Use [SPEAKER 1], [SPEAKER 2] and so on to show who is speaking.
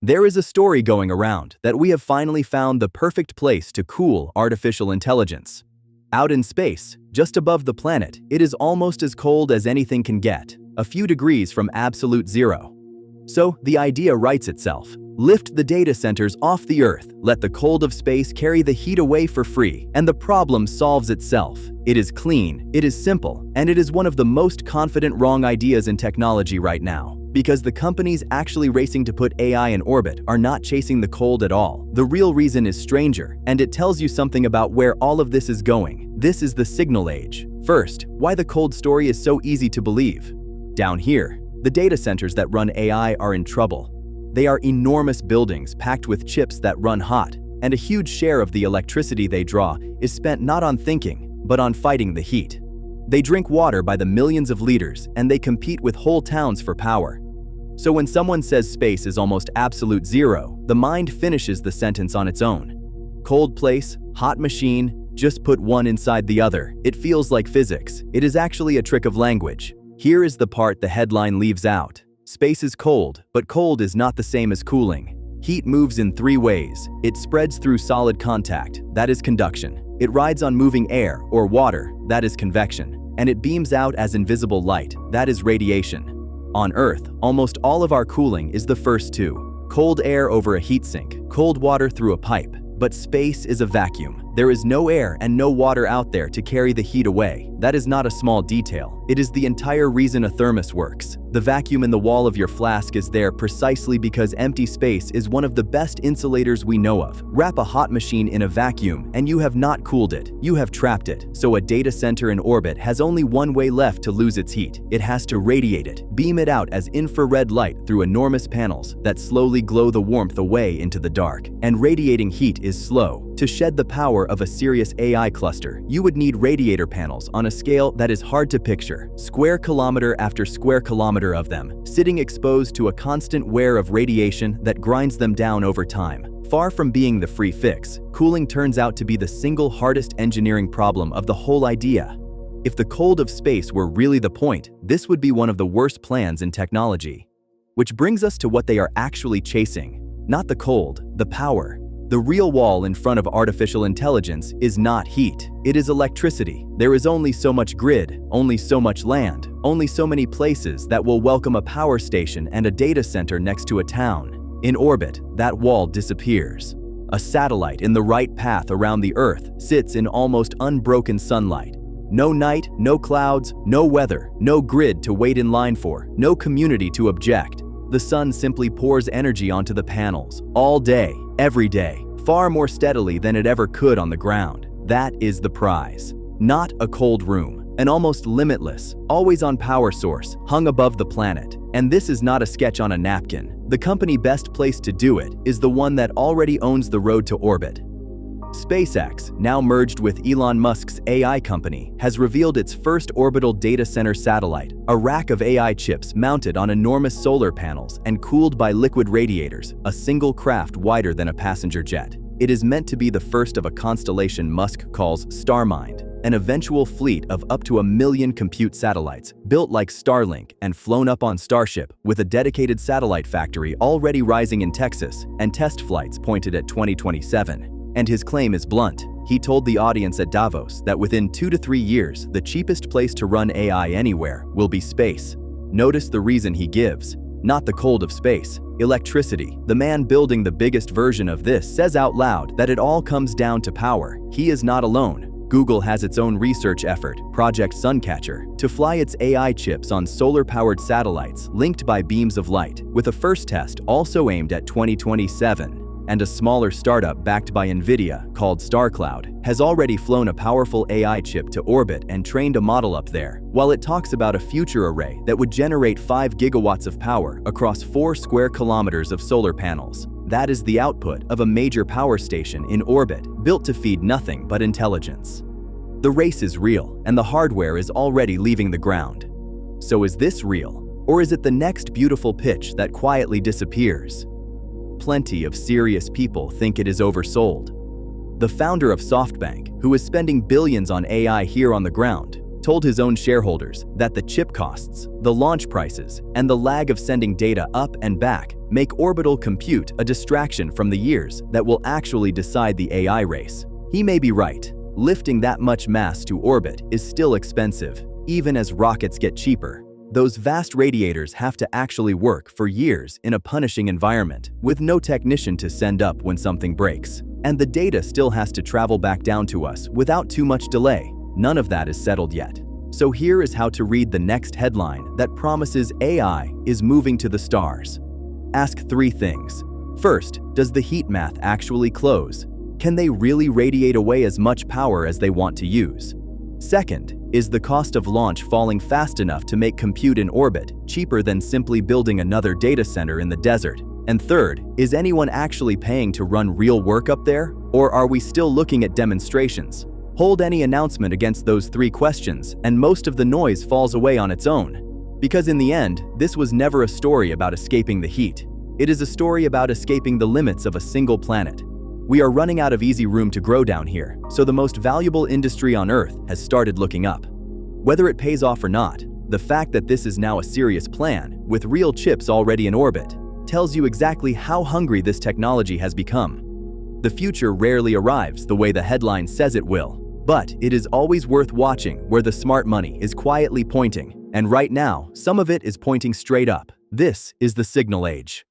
[SPEAKER 1] There is a story going around that we have finally found the perfect place to cool artificial intelligence. Out in space, just above the planet, it is almost as cold as anything can get, a few degrees from absolute zero. So, the idea writes itself. Lift the data centers off the Earth, let the cold of space carry the heat away for free, and the problem solves itself. It is clean, it is simple, and it is one of the most confident wrong ideas in technology right now. Because the companies actually racing to put AI in orbit are not chasing the cold at all. The real reason is stranger, and it tells you something about where all of this is going. This is the signal age. First, why the cold story is so easy to believe. Down here, the data centers that run AI are in trouble. They are enormous buildings packed with chips that run hot, and a huge share of the electricity they draw is spent not on thinking, but on fighting the heat. They drink water by the millions of liters, and they compete with whole towns for power. So when someone says space is almost absolute zero, the mind finishes the sentence on its own. Cold place, hot machine, just put one inside the other. It feels like physics. It is actually a trick of language. Here is the part the headline leaves out. Space is cold, but cold is not the same as cooling. Heat moves in three ways. It spreads through solid contact, that is conduction. It rides on moving air or water, that is convection. And it beams out as invisible light, that is radiation. On Earth, almost all of our cooling is the first two. Cold air over a heatsink, cold water through a pipe. But space is a vacuum. There is no air and no water out there to carry the heat away. That is not a small detail. It is the entire reason a thermos works. The vacuum in the wall of your flask is there precisely because empty space is one of the best insulators we know of. Wrap a hot machine in a vacuum and you have not cooled it. You have trapped it. So a data center in orbit has only one way left to lose its heat. It has to radiate it, beam it out as infrared light through enormous panels that slowly glow the warmth away into the dark. And radiating heat is slow. To shed the power of a serious AI cluster, you would need radiator panels on a scale that is hard to picture. Square kilometer after square kilometer of them, sitting exposed to a constant wear of radiation that grinds them down over time. Far from being the free fix, cooling turns out to be the single hardest engineering problem of the whole idea. If the cold of space were really the point, this would be one of the worst plans in technology. Which brings us to what they are actually chasing. Not the cold, the power. The real wall in front of artificial intelligence is not heat, it is electricity. There is only so much grid, only so much land, only so many places that will welcome a power station and a data center next to a town. In orbit, that wall disappears. A satellite in the right path around the Earth sits in almost unbroken sunlight. No night, no clouds, no weather, no grid to wait in line for, no community to object. The sun simply pours energy onto the panels, all day, every day, far more steadily than it ever could on the ground. That is the prize. Not a cold room, an almost limitless, always-on power source hung above the planet. And this is not a sketch on a napkin. The company best placed to do it is the one that already owns the road to orbit. SpaceX, now merged with Elon Musk's AI company, has revealed its first orbital data center satellite, a rack of AI chips mounted on enormous solar panels and cooled by liquid radiators, a single craft wider than a passenger jet. It is meant to be the first of a constellation Musk calls Starmind, an eventual fleet of up to 1 million compute satellites, built like Starlink and flown up on Starship, with a dedicated satellite factory already rising in Texas and test flights pointed at 2027. And his claim is blunt. He told the audience at Davos that within 2 to 3 years, the cheapest place to run AI anywhere will be space. Notice the reason he gives. Not the cold of space, electricity. The man building the biggest version of this says out loud that it all comes down to power. He is not alone. Google has its own research effort, Project Suncatcher, to fly its AI chips on solar-powered satellites linked by beams of light, with a first test also aimed at 2027. And a smaller startup backed by Nvidia, called Starcloud, has already flown a powerful AI chip to orbit and trained a model up there, while it talks about a future array that would generate 5 gigawatts of power across 4 square kilometers of solar panels. That is the output of a major power station in orbit, built to feed nothing but intelligence. The race is real, and the hardware is already leaving the ground. So is this real? Or is it the next beautiful pitch that quietly disappears? Plenty of serious people think it is oversold. The founder of SoftBank, who is spending billions on AI here on the ground, told his own shareholders that the chip costs, the launch prices, and the lag of sending data up and back make orbital compute a distraction from the years that will actually decide the AI race. He may be right. Lifting that much mass to orbit is still expensive, even as rockets get cheaper. Those vast radiators have to actually work for years in a punishing environment, with no technician to send up when something breaks. And the data still has to travel back down to us without too much delay. None of that is settled yet. So here is how to read the next headline that promises AI is moving to the stars. Ask 3 things. First, does the heat math actually close? Can they really radiate away as much power as they want to use? Second, is the cost of launch falling fast enough to make compute in orbit cheaper than simply building another data center in the desert? And third, is anyone actually paying to run real work up there? Or are we still looking at demonstrations? Hold any announcement against those 3 questions, and most of the noise falls away on its own. Because in the end, this was never a story about escaping the heat. It is a story about escaping the limits of a single planet. We are running out of easy room to grow down here, so the most valuable industry on Earth has started looking up. Whether it pays off or not, the fact that this is now a serious plan, with real chips already in orbit, tells you exactly how hungry this technology has become. The future rarely arrives the way the headline says it will, but it is always worth watching where the smart money is quietly pointing, and right now, some of it is pointing straight up. This is the signal age.